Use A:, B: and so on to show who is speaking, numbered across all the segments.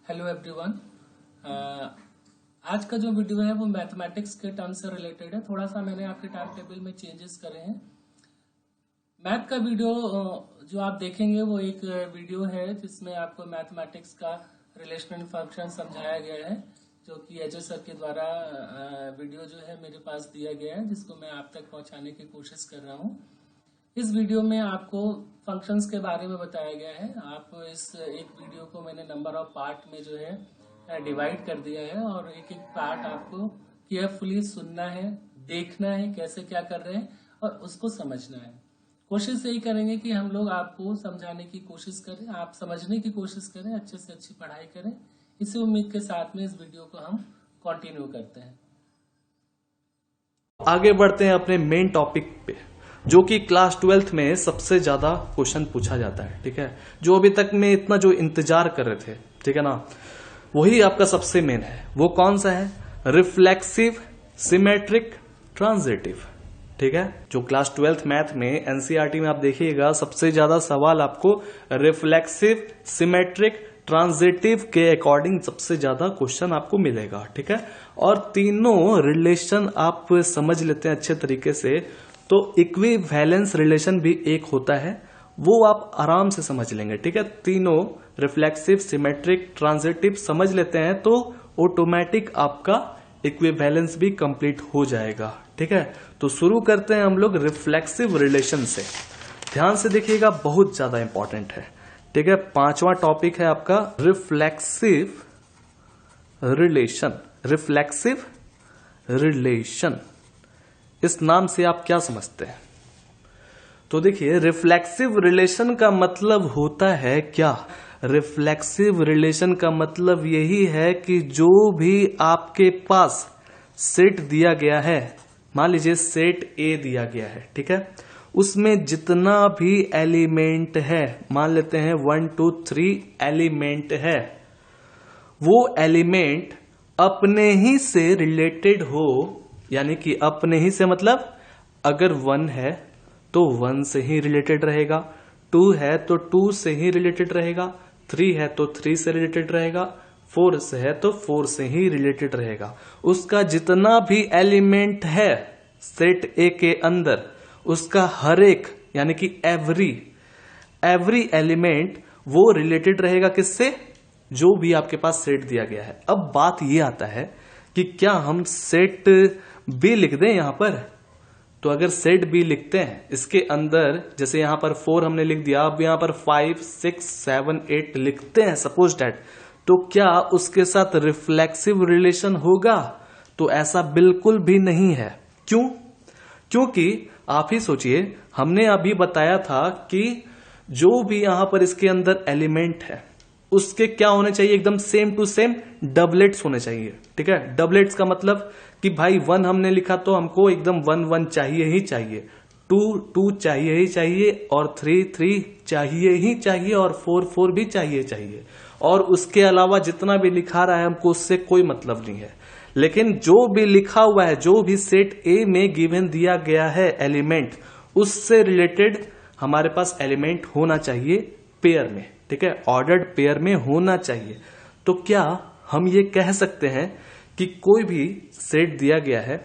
A: Hello everyone. आज का जो वीडियो है वो मैथमेटिक्स के टर्म से रिलेटेड है। थोड़ा सा मैंने आपके टाइम टेबल में चेंजेस करे हैं। मैथ का वीडियो जो आप देखेंगे वो एक वीडियो है जिसमें आपको मैथमेटिक्स का रिलेशनल फंक्शन समझाया गया है, जो कि अजय सर के द्वारा वीडियो जो है मेरे पास दिया गया है, जिसको मैं आप तक पहुंचाने की कोशिश कर रहा हूं। इस वीडियो में आपको फंक्शंस के बारे में बताया गया है। आप इस एक वीडियो को मैंने नंबर ऑफ पार्ट में जो है डिवाइड कर दिया है और एक एक पार्ट आपको केयरफुली सुनना है, देखना है कैसे क्या कर रहे हैं और उसको समझना है। कोशिश यही करेंगे कि हम लोग आपको समझाने की कोशिश करें, आप समझने की कोशिश करें, अच्छे से अच्छी पढ़ाई करें। इसी उम्मीद के साथ में इस वीडियो को हम कंटिन्यू करते हैं।
B: आगे बढ़ते हैं अपने मेन टॉपिक पे, जो कि क्लास 12th में सबसे ज्यादा क्वेश्चन पूछा जाता है। ठीक है, जो अभी तक में इतना जो इंतजार कर रहे थे, ठीक है ना, वही आपका सबसे मेन है। वो कौन सा है? Reflexive, symmetric, transitive. ठीक है, जो क्लास 12th मैथ में एनसीईआरटी में आप देखिएगा सबसे ज्यादा सवाल आपको रिफ्लेक्सिव, सिमेट्रिक, ट्रांजिटिव के अकॉर्डिंग सबसे ज्यादा क्वेश्चन आपको मिलेगा। ठीक है, और तीनों रिलेशन आप समझ लेते हैं अच्छे तरीके से तो इक्विवेलेंस रिलेशन भी एक होता है, वो आप आराम से समझ लेंगे। ठीक है, तीनों रिफ्लेक्सिव, सिमेट्रिक, ट्रांजिटिव समझ लेते हैं तो ऑटोमेटिक आपका इक्विवेलेंस भी कंप्लीट हो जाएगा। ठीक है, तो शुरू करते हैं हम लोग रिफ्लेक्सिव रिलेशन से। ध्यान से देखिएगा, बहुत ज्यादा इंपॉर्टेंट है। ठीक है, पांचवा टॉपिक है आपका रिफ्लेक्सिव रिलेशन। रिफ्लेक्सिव रिलेशन, इस नाम से आप क्या समझते हैं? तो देखिए, रिफ्लेक्सिव रिलेशन का मतलब होता है क्या? रिफ्लेक्सिव रिलेशन का मतलब यही है कि जो भी आपके पास सेट दिया गया है, मान लीजिए सेट ए दिया गया है, ठीक है, उसमें जितना भी एलिमेंट है, मान लेते हैं 1 2 3 एलिमेंट है, वो एलिमेंट अपने ही से रिलेटेड हो, यानी कि अपने ही से मतलब अगर 1 है तो 1 से ही रिलेटेड रहेगा, 2 है तो 2 से ही रिलेटेड रहेगा, 3 है तो 3 से रिलेटेड रहेगा, 4 से है तो 4 से ही रिलेटेड रहेगा। उसका जितना भी एलिमेंट है सेट ए के अंदर, उसका हर एक यानी कि एवरी एलिमेंट वो रिलेटेड रहेगा किससे? जो भी आपके पास सेट दिया गया है। अब बात ये आता है कि क्या हम सेट बी लिख दें यहां पर? तो अगर सेट बी लिखते हैं, इसके अंदर जैसे यहां पर 4 हमने लिख दिया, अब यहां पर 5 6 7 8 लिखते हैं सपोज दैट, तो क्या उसके साथ रिफ्लेक्सिव रिलेशन होगा? तो ऐसा बिल्कुल भी नहीं है। क्यों? क्योंकि आप ही सोचिए, हमने अभी बताया था कि जो भी यहां पर इसके अंदर एलिमेंट है उसके क्या होने चाहिए? एकदम सेम टू सेम डबलेट्स होने चाहिए। ठीक है, डबलेट्स का मतलब कि भाई 1 हमने लिखा तो हमको एकदम 1 1 चाहिए ही चाहिए, 2 2 चाहिए ही चाहिए, और 3 3 चाहिए ही चाहिए, और 4 4 भी चाहिए, और उसके अलावा जितना भी लिखा रहा है हमको उससे कोई मतलब नहीं है। लेकिन जो भी लिखा हुआ है, जो भी सेट ए में गिवन दिया गया है एलिमेंट, उससे रिलेटेड हमारे पास एलिमेंट होना चाहिए पेयर में। ठीक है, ऑर्डर्ड पेयर में होना चाहिए। तो क्या हम ये कह सकते हैं कि कोई भी सेट दिया गया है,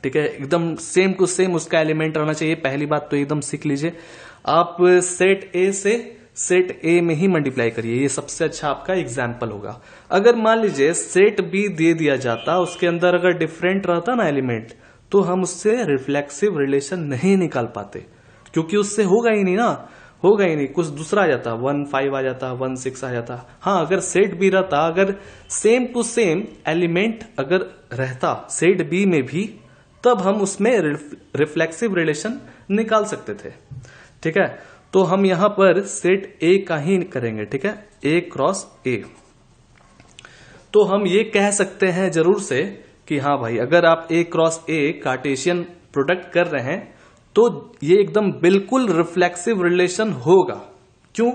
B: ठीक है, एकदम सेम टू सेम उसका एलिमेंट रहना चाहिए? पहली बात तो एकदम सीख लीजिए, आप सेट ए से सेट ए में ही मल्टीप्लाई करिए, ये सबसे अच्छा आपका एग्जाम्पल होगा। अगर मान लीजिए सेट बी दे दिया जाता, उसके अंदर अगर डिफरेंट रहता ना एलिमेंट, तो हम उससे रिफ्लेक्सिव रिलेशन नहीं निकाल पाते, क्योंकि उससे होगा ही नहीं ना, होगा ही नहीं, कुछ दूसरा आ जाता, 1 5 आ जाता, 1 6 आ जाता। हाँ, अगर सेट बी रहता, अगर सेम टू सेम एलिमेंट अगर रहता सेट बी में भी, तब हम उसमें रिफ्लेक्सिव रिलेशन निकाल सकते थे। ठीक है, तो हम यहां पर सेट ए का ही करेंगे। ठीक है, ए क्रॉस ए। तो हम ये कह सकते हैं जरूर से कि हाँ भाई, अगर आप ए क्रॉस ए कार्टेशियन प्रोडक्ट कर रहे हैं तो ये एकदम बिल्कुल रिफ्लेक्सिव रिलेशन होगा। क्यों?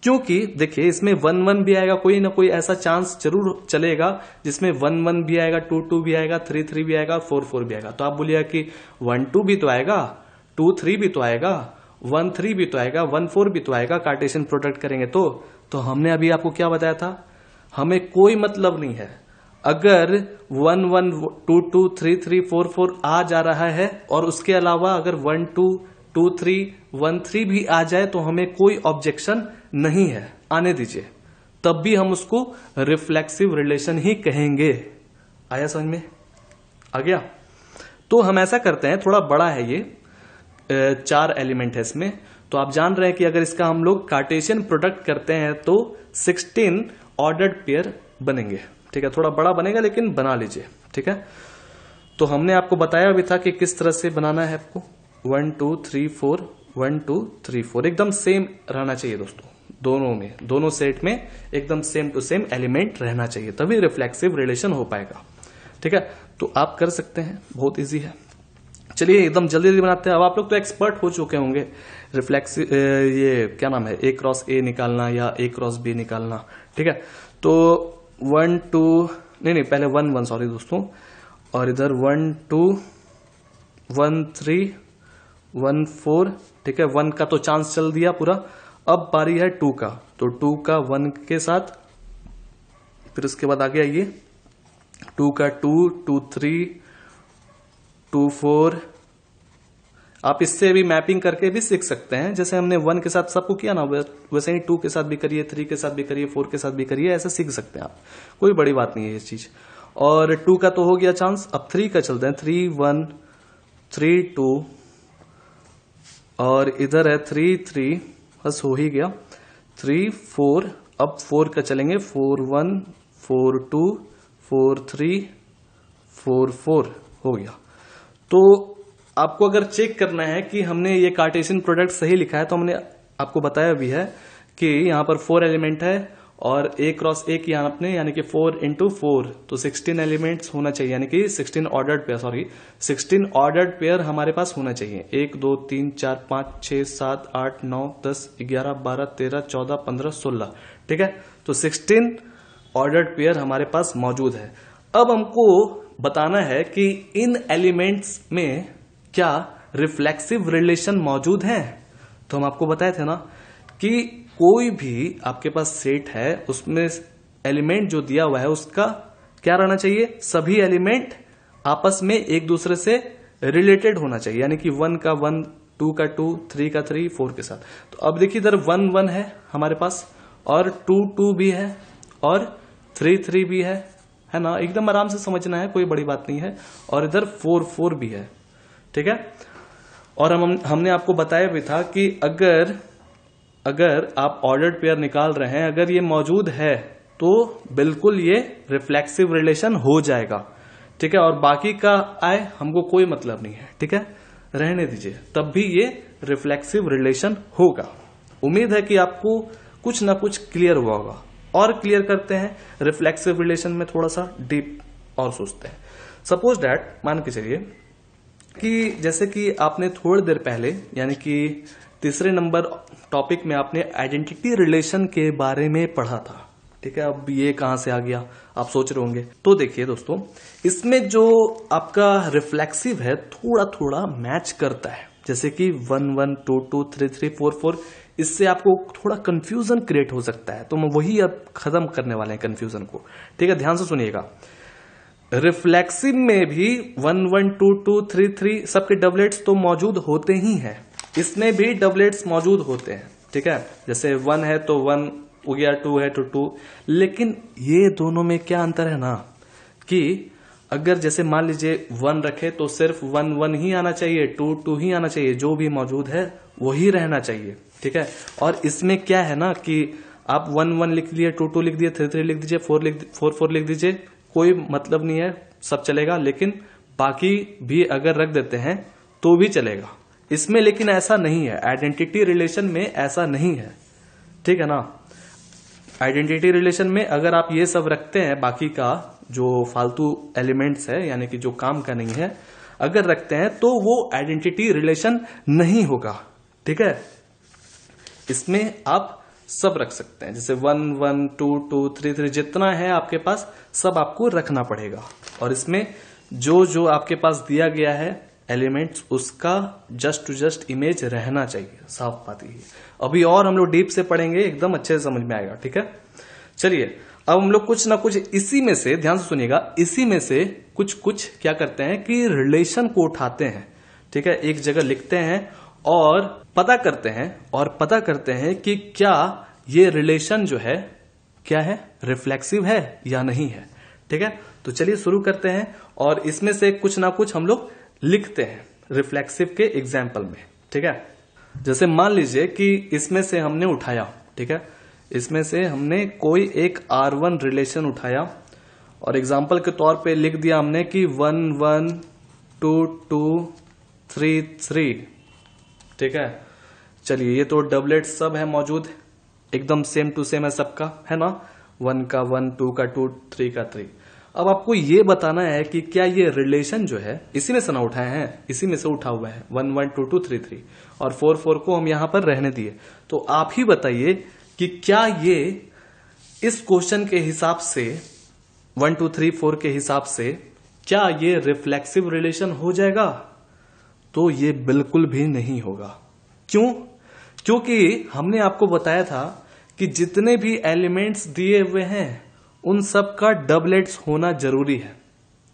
B: क्योंकि देखिए, इसमें 1 1 भी आएगा, कोई ना कोई ऐसा चांस जरूर चलेगा जिसमें 1 1 भी आएगा, 2 2 भी आएगा, 3 3 भी आएगा, 4 4 भी आएगा। तो आप बोलिएगा कि 1 2 भी तो आएगा, 2 3 भी तो आएगा, 1 3 भी तो आएगा, 1 4 भी तो आएगा कार्टेशियन प्रोडक्ट करेंगे तो हमने अभी आपको क्या बताया था? हमें कोई मतलब नहीं है। अगर 1 1 2 2 3 3 4 4 आ जा रहा है और उसके अलावा अगर 1 2 2 3 1 3 भी आ जाए तो हमें कोई ऑब्जेक्शन नहीं है, आने दीजिए, तब भी हम उसको रिफ्लेक्सिव रिलेशन ही कहेंगे। आया समझ में? आ गया? तो हम ऐसा करते हैं, थोड़ा बड़ा है ये, 4 एलिमेंट है इसमें, तो आप जान रहे हैं कि अगर इसका हम लोग कार्टेशियन प्रोडक्ट करते हैं तो 16 ऑर्डर्ड पेयर बनेंगे। ठीक है, थोड़ा बड़ा बनेगा लेकिन बना लीजिए। ठीक है, तो हमने आपको बताया भी था कि किस तरह से बनाना है आपको। 1 2 3 4 1 2 3 4 एकदम सेम रहना चाहिए दोस्तों, दोनों सेट में एकदम सेम टू सेम एलिमेंट रहना चाहिए, तभी रिफ्लेक्सिव रिलेशन हो पाएगा। ठीक है, तो आप कर सकते हैं, बहुत इजी है। चलिए एकदम जल्दी जल्दी बनाते हैं। अब आप लोग तो एक्सपर्ट हो चुके होंगे रिफ्लेक्सिव, ये क्या नाम है, A क्रॉस A निकालना या A क्रॉस B निकालना। ठीक है, तो 1 2 नहीं पहले 1 1 सॉरी दोस्तों, और इधर 1 2 1 3 1 4। ठीक है, 1 का तो चांस चल दिया पूरा। अब बारी है 2 का, तो 2 का 1 के साथ, फिर उसके बाद आ गया ये 2 का 2 2 3 2 4। आप इससे भी मैपिंग करके भी सीख सकते हैं, जैसे हमने 1 के साथ सबको किया ना, वैसे ही 2 के साथ भी करिए, 3 के साथ भी करिए, 4 के साथ भी करिए, ऐसे सीख सकते हैं आप, कोई बड़ी बात नहीं है ये चीज। और 2 का तो हो गया चांस, अब 3 का चलते हैं। 3 1 3 2 और इधर है 3 3, बस हो ही गया। 3 4, अब 4 का चलेंगे, 4 1 4 2 4 3 4 4 हो गया। तो आपको अगर चेक करना है कि हमने ये कार्टेशियन प्रोडक्ट सही लिखा है, तो हमने आपको बताया भी है कि यहाँ पर 4 एलिमेंट है और A क्रॉस A किया आपने, यानी कि 4 into 4, तो 16 एलिमेंट्स होना चाहिए, यानी कि 16 ordered pair, sorry 16 ordered pair हमारे पास होना चाहिए। 1 2 3 4 5 6 7 8 9 10 11 12 13 14 15 16। ठीक है, तो 16 ऑर्डर्ड पेयर हमारे पास मौजूद है। अब हमको बताना है कि इन एलिमेंट्स में क्या रिफ्लेक्सिव रिलेशन मौजूद है। तो हम आपको बताए थे ना कि कोई भी आपके पास सेट है, उसमें एलिमेंट जो दिया हुआ है उसका क्या रहना चाहिए, सभी एलिमेंट आपस में एक दूसरे से रिलेटेड होना चाहिए, यानी कि 1 का 1 2 का 2 3 का 3 4 के साथ। तो अब देखिए इधर 1 1 है हमारे पास, और 2 2 भी है, और 3 3 भी है ना, एकदम आराम से समझना है, कोई बड़ी बात नहीं है। और इधर 4 4 भी है। ठीक है, और हमने आपको बताया भी था कि अगर आप ऑर्डर्ड पेयर निकाल रहे हैं, अगर ये मौजूद है तो बिल्कुल ये रिफ्लेक्सिव रिलेशन हो जाएगा। ठीक है, और बाकी का आए हमको कोई मतलब नहीं है। ठीक है, रहने दीजिए, तब भी ये रिफ्लेक्सिव रिलेशन होगा। उम्मीद है कि आपको कुछ ना कुछ क्लियर हुआ होगा, और क्लियर करते हैं रिफ्लेक्सिव रिलेशन में थोड़ा सा डीप और सोचते हैं। सपोज दैट, मान के चलिए कि जैसे कि आपने थोड़ी देर पहले, यानी कि तीसरे नंबर टॉपिक में आपने आइडेंटिटी रिलेशन के बारे में पढ़ा था। ठीक है, अब ये कहां से आ गया आप सोच रहे होंगे। तो देखिए दोस्तों, इसमें जो आपका रिफ्लेक्सिव है थोड़ा थोड़ा मैच करता है, जैसे कि 1 1 2 2 3 3 4 4, इससे आपको थोड़ा कंफ्यूजन क्रिएट हो सकता है, तो हम वही अब खत्म करने वाले हैं कंफ्यूजन को। ठीक है, ध्यान से सुनिएगा। रिफ्लेक्सिव में भी 1 1 2 2 3 3 सबके डबलेट्स तो मौजूद होते ही हैं, इसमें भी डबलेट्स मौजूद होते हैं। ठीक है, जैसे 1 है तो 1 हो गया, 2 है तो 2, लेकिन ये दोनों में क्या अंतर है ना, कि अगर जैसे मान लीजिए 1 रखे तो सिर्फ 1 1 ही आना चाहिए, 2 2 ही आना चाहिए, जो भी मौजूद है वही रहना चाहिए। ठीक है, और इसमें क्या है ना कि आप 1 1 लिख लिए, 2 2 लिख दिए, 3 3 लिख दीजिए, 4 4 लिख दीजिए, कोई मतलब नहीं है, सब चलेगा। लेकिन बाकी भी अगर रख देते हैं तो भी चलेगा इसमें, लेकिन ऐसा नहीं है, आइडेंटिटी रिलेशन में ऐसा नहीं है। ठीक है ना, आइडेंटिटी रिलेशन में अगर आप ये सब रखते हैं, बाकी का जो फालतू एलिमेंट्स है, यानी कि जो काम का नहीं है, अगर रखते हैं तो वो आइडेंटिटी रिलेशन नहीं होगा। ठीक है, इसमें आप सब रख सकते हैं, जैसे 1 1 2 2 3 3 जितना है आपके पास सब आपको रखना पड़ेगा। और इसमें जो जो आपके पास दिया गया है एलिमेंट्स, उसका जस्ट टू जस्ट इमेज रहना चाहिए, साफ बात ही है। अभी और हम लोग डीप से पढ़ेंगे, एकदम अच्छे से समझ में आएगा। ठीक है, चलिए अब हम लोग कुछ ना कुछ इसी में से, ध्यान से सुनिएगा, इसी में से कुछ कुछ क्या करते हैं कि रिलेशन को उठाते हैं, ठीक है, एक जगह लिखते हैं और पता करते हैं कि क्या ये रिलेशन जो है क्या है, रिफ्लेक्सिव है या नहीं है। ठीक है, तो चलिए शुरू करते हैं और इसमें से कुछ ना कुछ हम लोग लिखते हैं रिफ्लेक्सिव के एग्जाम्पल में। ठीक है, जैसे मान लीजिए कि इसमें से हमने उठाया, ठीक है, इसमें से हमने कोई एक R1 रिलेशन उठाया और एग्जाम्पल के तौर पे लिख दिया हमने कि 1 1 2 2 3 3। ठीक है, चलिए ये तो डबलेट सब है मौजूद, एकदम सेम टू सेम है सबका, है ना, 1 का 1, 2 का 2, 3 का 3। अब आपको ये बताना है कि क्या ये रिलेशन जो है इसी में से ना उठाए हैं, इसी में से उठा हुआ है, 1 1 2 2 3 3 और 4 4 को हम यहां पर रहने दिए। तो आप ही बताइए कि क्या ये इस क्वेश्चन के हिसाब से 1 2 3 4 के हिसाब से क्या ये रिफ्लेक्सिव रिलेशन हो जाएगा? तो ये बिल्कुल भी नहीं होगा। क्यों? क्योंकि हमने आपको बताया था कि जितने भी एलिमेंट्स दिए हुए हैं उन सब का डबलेट्स होना जरूरी है।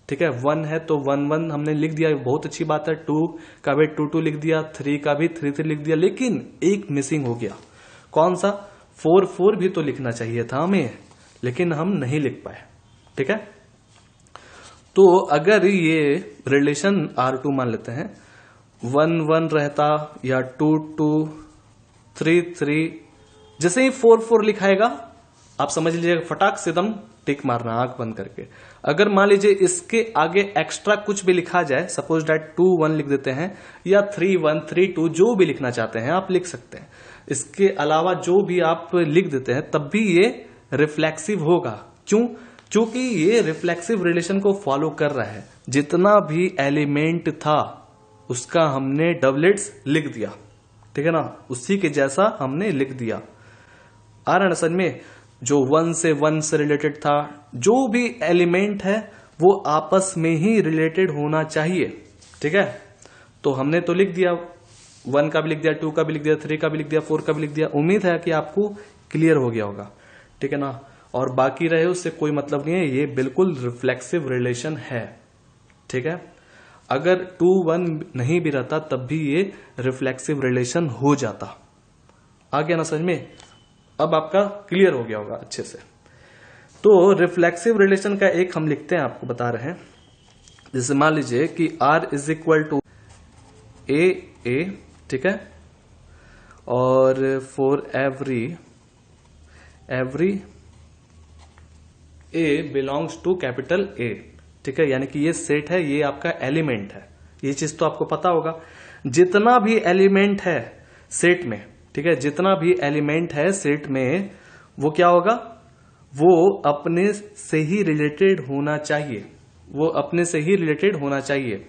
B: ठीक है, 1 है तो 1 1 हमने लिख दिया, बहुत अच्छी बात है, 2 का भी 2 2 लिख दिया, 3 का भी 3 3 लिख दिया, लेकिन एक मिसिंग हो गया। कौन सा? 4 4 भी तो लिखना चाहिए था हमें, लेकिन हम नहीं लिख पाए। ठीक है, तो अगर ये रिलेशन R2 मान लेते हैं, 1 1 रहता या 2 2 3 3, जैसे ही 4 4 लिखाएगा आप समझ लीजिएगा फटाक से एकदम टिक मारना आंख बंद करके। अगर मान लीजिए इसके आगे एक्स्ट्रा कुछ भी लिखा जाए, सपोज दैट 2 1 लिख देते हैं या 3 1 3 2, जो भी लिखना चाहते हैं आप लिख सकते हैं, इसके अलावा जो भी आप लिख देते हैं तब भी ये रिफ्लेक्सिव होगा। क्यों? क्योंकि ये रिफ्लेक्सिव रिलेशन को फॉलो कर रहा है। जितना भी एलिमेंट था उसका हमने डबलेट्स लिख दिया, ठीक है ना, उसी के जैसा हमने लिख दिया। आ रहा है समझ में? जो 1 से 1 से रिलेटेड था, जो भी एलिमेंट है वो आपस में ही रिलेटेड होना चाहिए। ठीक है, तो हमने तो लिख दिया, 1 का भी लिख दिया, 2 का भी लिख दिया, 3 का भी लिख दिया, 4 का भी लिख दिया। उम्मीद है कि आपको क्लियर हो गया होगा। ठीक है ना, और बाकी रहे उससे कोई मतलब नहीं है, ये बिल्कुल रिफ्लेक्सिव रिलेशन है। ठीक है, अगर 2 1 नहीं भी रहता तब भी ये रिफ्लेक्सिव रिलेशन हो जाता। आ गया ना समझ में? अब आपका क्लियर हो गया होगा अच्छे से। तो रिफ्लेक्सिव रिलेशन का एक हम लिखते हैं, आपको बता रहे हैं। जैसे मान लीजिए कि R is equal to A, ठीक है, और for every A belongs to capital A. ठीक है, यानी कि ये सेट है, ये आपका एलिमेंट है। ये चीज तो आपको पता होगा, जितना भी एलिमेंट है सेट में, ठीक है, जितना भी एलिमेंट है सेट में वो क्या होगा, वो अपने से ही रिलेटेड होना चाहिए, वो अपने से ही रिलेटेड होना चाहिए।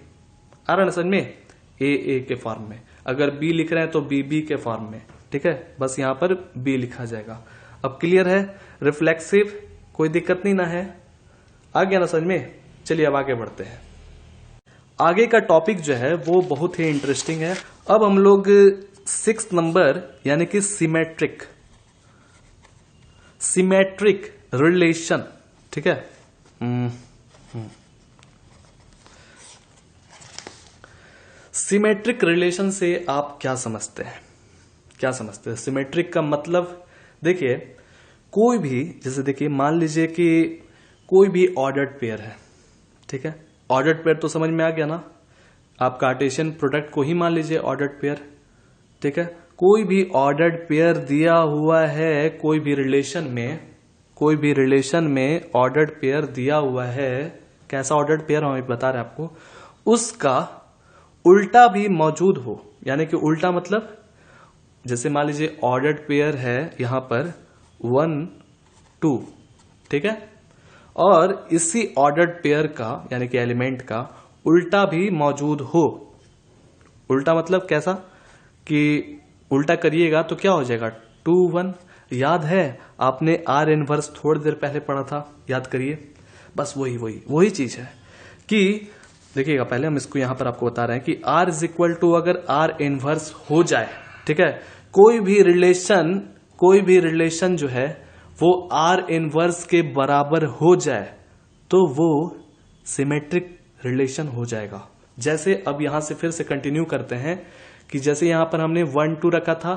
B: आ रहा ना समझ में? ए के फॉर्म में, अगर बी लिख रहे हैं तो बी के फॉर्म में। ठीक है, बस यहां पर बी लिखा जाएगा। अब क्लियर है? रिफ्लेक्सिव, कोई दिक्कत नहीं ना है? आ गया ना समझ में? चलिए अब आगे बढ़ते हैं। आगे का टॉपिक जो है वो बहुत ही इंटरेस्टिंग है। अब हम लोग 6 नंबर यानी कि सिमेट्रिक रिलेशन, ठीक है, सिमेट्रिक रिलेशन से आप क्या समझते हैं? क्या समझते हैं सिमेट्रिक का मतलब? देखिए, कोई भी, जैसे देखिए मान लीजिए कि कोई भी ऑर्डर्ड पेयर है, ठीक है, ऑर्डर्ड पेयर तो समझ में आ गया ना, आप कार्टेशियन प्रोडक्ट को ही मान लीजिए ऑर्डर्ड पेयर। ठीक है, कोई भी ऑर्डर्ड पेयर दिया हुआ है, कोई भी रिलेशन में ऑर्डर्ड पेयर दिया हुआ है, कैसा ऑर्डर्ड पेयर हम बता रहे हैं आपको, उसका उल्टा भी मौजूद हो। यानी कि उल्टा मतलब, जैसे मान लीजिए ऑर्डर्ड पेयर है यहां पर 1 2, ठीक है, और इसी ऑर्डर्ड पेयर का यानी कि एलिमेंट का उल्टा भी मौजूद हो। उल्टा मतलब कैसा कि उल्टा करिएगा तो क्या हो जाएगा, 2 1। याद है आपने R इनवर्स थोड़ी देर पहले पढ़ा था, याद करिए। बस वही चीज है कि देखिएगा, पहले हम इसको यहां पर आपको बता रहे हैं कि R इज इक्वल टू, अगर R इनवर्स हो जाए, ठीक है, कोई भी रिलेशन जो है वो आर इनवर्स के बराबर हो जाए तो वो सिमेट्रिक रिलेशन हो जाएगा। जैसे अब यहां से फिर से कंटिन्यू करते हैं कि जैसे यहां पर हमने 1 2 रखा था,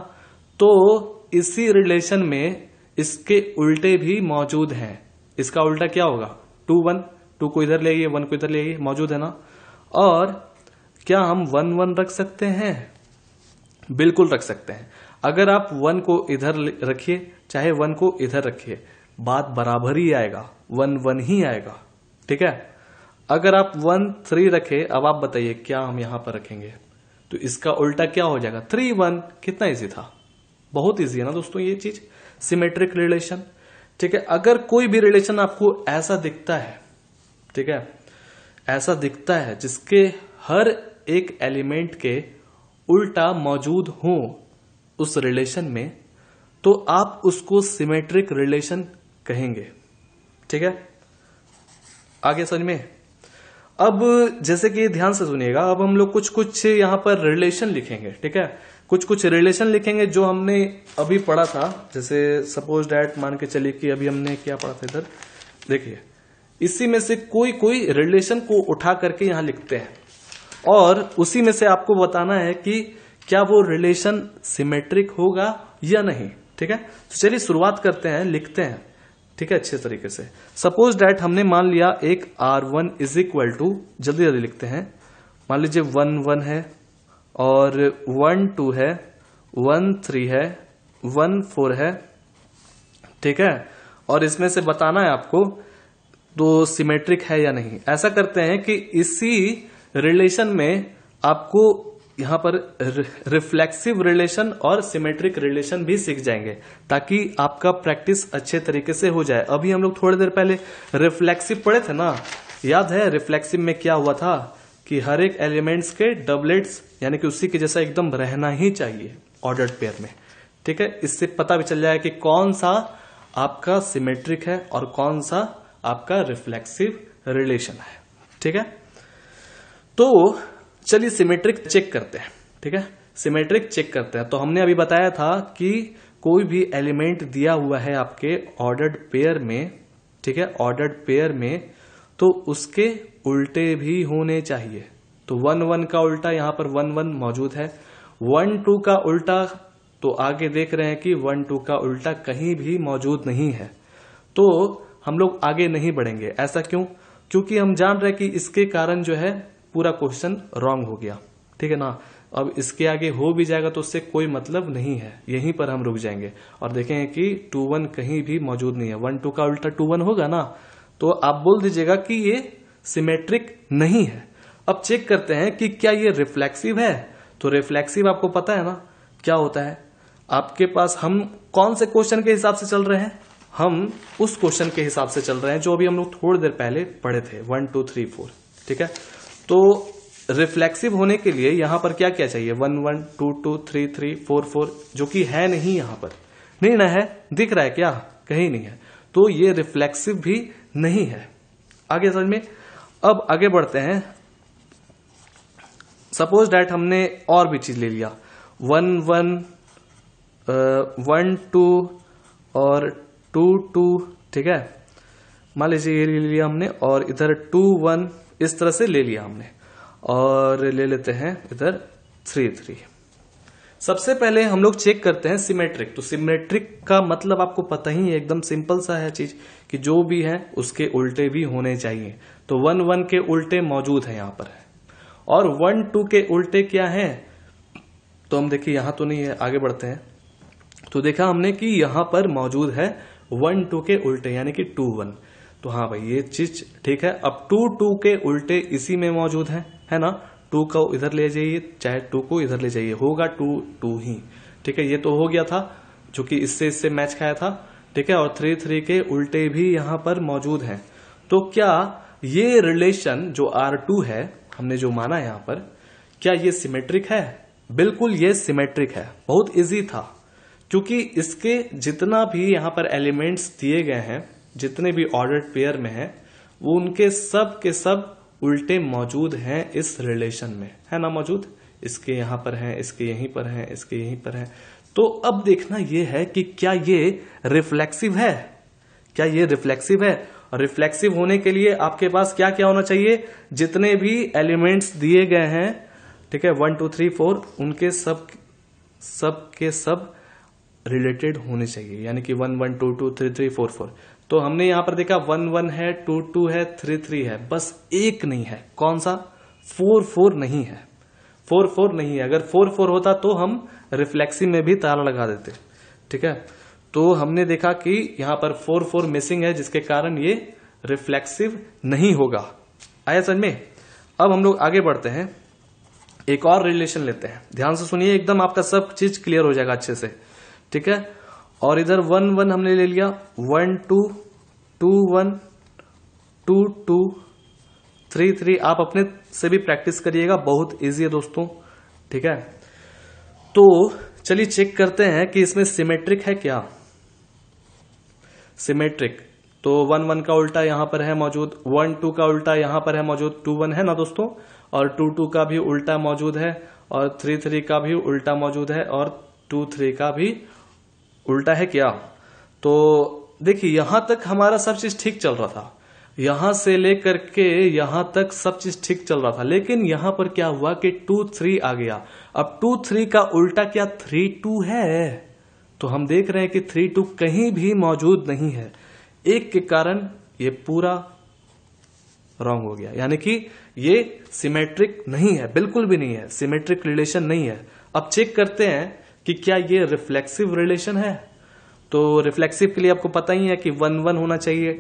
B: तो इसी रिलेशन में इसके उल्टे भी मौजूद हैं। इसका उल्टा क्या होगा? 2 1, 2 को इधर ले आइए, 1 को इधर ले आइए, मौजूद है ना। और क्या हम 1 1 रख सकते हैं? बिल्कुल रख सकते हैं। अगर आप 1 को इधर रखिए चाहे 1 को इधर रखिए, बात बराबर ही आएगा, 1 1 ही आएगा। ठीक है। अगर आप 1 3 रखे, अब आप बताइए क्या हम यहां पर रखेंगे, तो इसका उल्टा क्या हो जाएगा? 3 1। कितना इजी था, बहुत इजी है ना दोस्तों ये चीज, सिमेट्रिक रिलेशन। ठीक है। अगर कोई भी रिलेशन आपको ऐसा दिखता है, ठीक है, ऐसा दिखता है जिसके हर एक एलिमेंट के उल्टा मौजूद हो उस रिलेशन में, तो आप उसको सिमेट्रिक रिलेशन कहेंगे। ठीक है, आगे समझ में। अब जैसे कि ध्यान से सुनिएगा, अब हम लोग कुछ कुछ यहां पर रिलेशन लिखेंगे। ठीक है, कुछ कुछ रिलेशन लिखेंगे जो हमने अभी पढ़ा था। जैसे सपोज डैट, मान के चलिए कि अभी हमने क्या पढ़ा था, इधर देखिए, इसी में से कोई कोई रिलेशन को उठा करके यहां लिखते हैं और उसी में से आपको बताना है कि क्या वो रिलेशन सिमेट्रिक होगा या नहीं। ठीक है, तो चलिए शुरुआत करते हैं, लिखते हैं। ठीक है, अच्छे तरीके से। सपोज डैट हमने मान लिया एक R1 इज इक्वल टू, जल्दी जल्दी लिखते हैं, मान लीजिए 1 1 है और 1 2 है, 1 3 है, 1 4 है। ठीक है, और इसमें से बताना है आपको तो सिमेट्रिक है या नहीं। ऐसा करते हैं कि इसी रिलेशन में आपको यहां पर रिफ्लेक्सिव रिलेशन और सिमेट्रिक रिलेशन भी सीख जाएंगे, ताकि आपका प्रैक्टिस अच्छे तरीके से हो जाए। अभी हम लोग थोड़ी देर पहले रिफ्लेक्सिव पढ़े थे ना, याद है? रिफ्लेक्सिव में क्या हुआ था कि हर एक एलिमेंट्स के डबलेट्स यानी कि उसी के जैसा एकदम रहना ही चाहिए ऑर्डर्ड पेयर में। ठीक है, इससे पता भी चल जाए कि कौन सा आपका सिमेट्रिक है और कौन सा आपका रिफ्लेक्सिव रिलेशन है। ठीक है, तो चलिए सिमेट्रिक चेक करते हैं। ठीक है, सिमेट्रिक चेक करते हैं। तो हमने अभी बताया था कि कोई भी एलिमेंट दिया हुआ है आपके ऑर्डर्ड पेयर में, ठीक है, ऑर्डर्ड पेयर में, तो उसके उल्टे भी होने चाहिए। तो 1 1 का उल्टा यहां पर 1 1 मौजूद है। 1 2 का उल्टा, तो आगे देख रहे हैं कि 1 2 का उल्टा कहीं भी मौजूद नहीं है, तो हम लोग आगे नहीं बढ़ेंगे। ऐसा क्यों? क्योंकि हम जान रहे हैं कि इसके कारण जो है पूरा क्वेश्चन रॉन्ग हो गया। ठीक है ना। अब इसके आगे हो भी जाएगा तो उससे कोई मतलब नहीं है, यहीं पर हम रुक जाएंगे और देखेंगे कि 2 1 कहीं भी मौजूद नहीं है। 1 2 का उल्टा 2 1 होगा ना, तो आप बोल दीजिएगा कि ये सिमेट्रिक नहीं है। अब चेक करते हैं कि क्या ये रिफ्लेक्सिव है। तो रिफ्लेक्सिव आपको पता है ना क्या होता है। आपके पास हम कौन से क्वेश्चन के हिसाब से चल रहे हैं? हम उस क्वेश्चन के हिसाब से चल रहे हैं जो अभी हम लोग थोड़ी देर पहले पढ़े थे, 1 2 3 4। ठीक है, तो रिफ्लेक्सिव होने के लिए यहां पर क्या क्या चाहिए? 1 1 2 2 3 3 4 4, जो कि है नहीं, यहां पर नहीं ना है, दिख रहा है क्या? कहीं नहीं है, तो ये रिफ्लेक्सिव भी नहीं है। आगे समझ में। अब आगे बढ़ते हैं। सपोज डैट हमने और भी चीज ले लिया, 1 1 1 2 और 2 2। ठीक है, मान लीजिए ये ले लिया हमने और इधर 2 1 इस तरह से ले लिया हमने, और ले लेते हैं इधर 3 3। सबसे पहले हम लोग चेक करते हैं सिमेट्रिक। तो सिमेट्रिक का मतलब आपको पता ही है, एकदम सिंपल सा है चीज कि जो भी है उसके उल्टे भी होने चाहिए। तो 1 1 के उल्टे मौजूद है यहां पर है, और 1 2 के उल्टे क्या है? तो हम देखिए यहां तो नहीं है, आगे बढ़ते हैं। तो देखा हमने कि यहां पर मौजूद है 1 2 के उल्टे यानी कि 2 1। तो हाँ भाई ये चीज ठीक है। अब 2 2 के उल्टे इसी में मौजूद है ना। 2 को इधर ले जाइए चाहे 2 को इधर ले जाइए, होगा 2 2 ही। ठीक है, ये तो हो गया था जो कि इससे मैच खाया था। ठीक है, और 3 3 के उल्टे भी यहां पर मौजूद हैं। तो क्या ये रिलेशन जो R2 है, हमने जो माना यहां पर, क्या ये सिमेट्रिक है? बिल्कुल ये सिमेट्रिक है। बहुत इजी था, क्योंकि इसके जितना भी यहां पर एलिमेंट्स दिए गए हैं, जितने भी ऑर्डर्ड पेयर में हैं, वो उनके सब के सब उल्टे मौजूद हैं इस रिलेशन में, है ना मौजूद। इसके यहां पर हैं, इसके यहीं पर हैं, इसके यहीं पर हैं। तो अब देखना यह है कि क्या ये रिफ्लेक्सिव है क्या ये रिफ्लेक्सिव है? और रिफ्लेक्सिव होने के लिए आपके पास क्या क्या होना चाहिए? जितने भी एलिमेंट्स दिए गए हैं, ठीक है, 1 2 3 4, उनके सब के सब रिलेटेड होने चाहिए, यानी कि 1 1 2 2 3 3 4 4। तो हमने यहां पर देखा 1 1 है, 2 2 है, 3 3 है, बस एक नहीं है। कौन सा? 4 4 नहीं है। 4 4 नहीं है। अगर 4 4 होता तो हम रिफ्लेक्सिव में भी ताला लगा देते, ठीक है। तो हमने देखा कि यहां पर 4 4 मिसिंग है, जिसके कारण ये रिफ्लेक्सिव नहीं होगा। आया समझ में? अब हम लोग आगे बढ़ते हैं, एक और रिलेशन लेते हैं। ध्यान से सुनिए, एकदम आपका सब चीज क्लियर हो जाएगा अच्छे से, ठीक है। और इधर 1 1 हमने ले लिया, 1 2 2 1 2 2 3 3। आप अपने से भी प्रैक्टिस करिएगा, बहुत इजी है दोस्तों, ठीक है। तो चलिए चेक करते हैं कि इसमें सिमेट्रिक है क्या। सिमेट्रिक तो 1 1 का उल्टा यहां पर है मौजूद, 1 2 का उल्टा यहां पर है मौजूद, 2 1 है ना दोस्तों, और 2 2 का भी उल्टा मौजूद है, और 3 3 का भी उल्टा मौजूद है, और 2 3 का भी उल्टा है क्या। तो देखिए यहां तक हमारा सब चीज ठीक चल रहा था, यहां से लेकर के यहां तक सब चीज ठीक चल रहा था, लेकिन यहां पर क्या हुआ कि 2 3 आ गया। अब 2 3 का उल्टा क्या 3 2 है? तो हम देख रहे हैं कि 3 2 कहीं भी मौजूद नहीं है। एक के कारण ये पूरा रॉन्ग हो गया, यानी कि ये सिमेट्रिक नहीं है, बिल्कुल भी नहीं है, सिमेट्रिक रिलेशन नहीं है। अब चेक करते हैं कि क्या ये रिफ्लेक्सिव रिलेशन है। तो रिफ्लेक्सिव के लिए आपको पता ही है कि 1 1 होना चाहिए,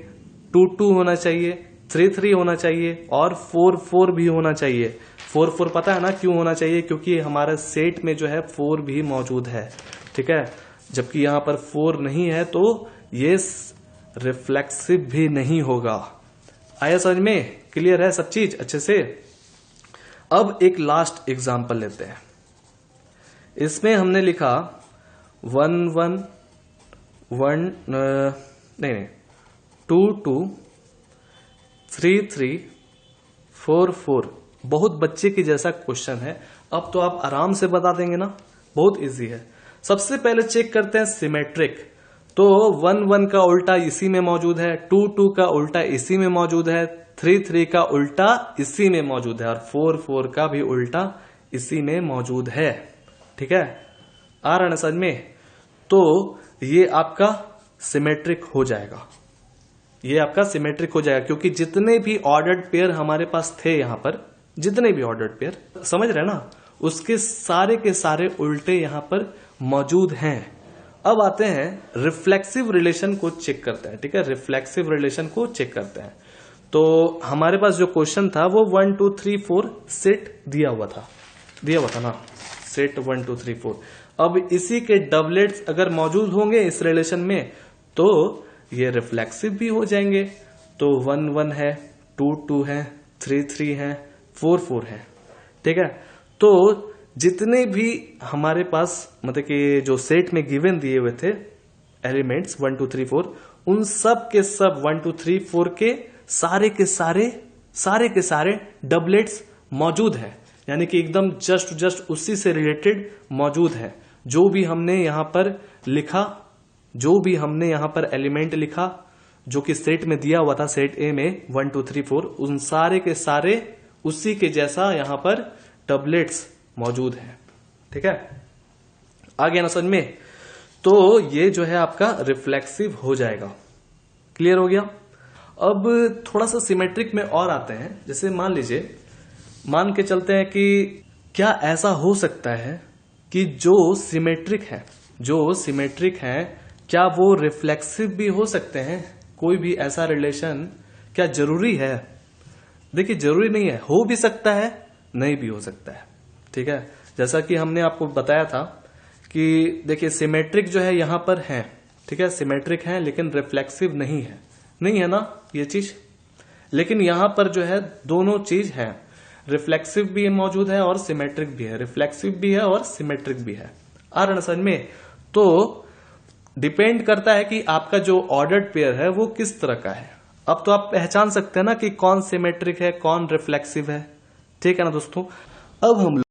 B: 2 2 होना चाहिए, 3 3 होना चाहिए, और 4 4 भी होना चाहिए। 4 4 पता है ना क्यों होना चाहिए? क्योंकि हमारे सेट में जो है 4 भी मौजूद है, ठीक है। जबकि यहां पर 4 नहीं है, तो ये रिफ्लेक्सिव भी नहीं होगा। आया समझ में? क्लियर है सब चीज अच्छे से? अब एक लास्ट एग्जांपल लेते हैं। इसमें हमने लिखा 1 1 1 नहीं 2 2 3 3 4 4। बहुत बच्चे के जैसा क्वेश्चन है। अब तो आप आराम से बता देंगे ना, बहुत इजी है। सबसे पहले चेक करते हैं सिमेट्रिक। तो 1 1 का उल्टा इसी में मौजूद है, 2 2 का उल्टा इसी में मौजूद है, 3 3 का उल्टा इसी में मौजूद है, और 4 4 का भी उल्टा इसी में मौजूद है, ठीक है। आ रहा है समझ में? तो ये आपका सिमेट्रिक हो जाएगा, ये आपका सिमेट्रिक हो जाएगा, क्योंकि जितने भी ऑर्डर्ड पेयर हमारे पास थे यहां पर, जितने भी ऑर्डर्ड पेयर, समझ रहे ना, उसके सारे के सारे उल्टे यहां पर मौजूद हैं। अब आते हैं रिफ्लेक्सिव रिलेशन को चेक करते हैं, ठीक है। रिफ्लेक्सिव रिलेशन को चेक करते हैं। तो हमारे पास जो क्वेश्चन था वो 1 2 3 4 सेट दिया हुआ था ना, सेट 1 2 3 4। अब इसी के डबलेट्स अगर मौजूद होंगे इस रिलेशन में, तो ये रिफ्लेक्सिव भी हो जाएंगे। तो 1 1 है, 2 2 है, 3 3 है, 4 4 है, ठीक है। तो जितने भी हमारे पास मतलब कि जो सेट में गिवन दिए हुए थे एलिमेंट्स 1 2 3 4, उन सब के सब 1 2 3 4 के सारे के सारे डबलेट्स मौजूद हैं, यानी कि एकदम जस्ट उसी से रिलेटेड मौजूद है। जो भी हमने यहां पर लिखा, जो भी हमने यहां पर एलिमेंट लिखा जो कि सेट में दिया हुआ था, सेट ए में 1 2 3 4, उन सारे के सारे उसी के जैसा यहां पर डबलेट्स मौजूद है, ठीक है। आ गया ना समझ में? तो ये जो है आपका रिफ्लेक्सिव हो जाएगा। क्लियर हो गया? अब थोड़ा सा सिमेट्रिक में और आते हैं। जैसे मान लीजिए, मान के चलते हैं कि क्या ऐसा हो सकता है कि जो सिमेट्रिक है क्या वो रिफ्लेक्सिव भी हो सकते हैं? कोई भी ऐसा रिलेशन क्या जरूरी है? देखिए जरूरी नहीं है, हो भी सकता है, नहीं भी हो सकता है, ठीक है। जैसा कि हमने आपको बताया था कि देखिए सिमेट्रिक जो है यहां पर है, ठीक है, सिमेट्रिक है लेकिन रिफ्लेक्सिव नहीं है ना ये चीज। लेकिन यहां पर जो है दोनों चीज है, रिफ्लेक्सिव भी मौजूद है और सिमेट्रिक भी है, रिफ्लेक्सिव भी है और सिमेट्रिक भी है। आ रहा समझ में? तो डिपेंड करता है कि आपका जो ऑर्डर्ड पेयर है वो किस तरह का है। अब तो आप पहचान सकते हैं ना कि कौन सिमेट्रिक है, कौन रिफ्लेक्सिव है, ठीक है ना दोस्तों। अब हम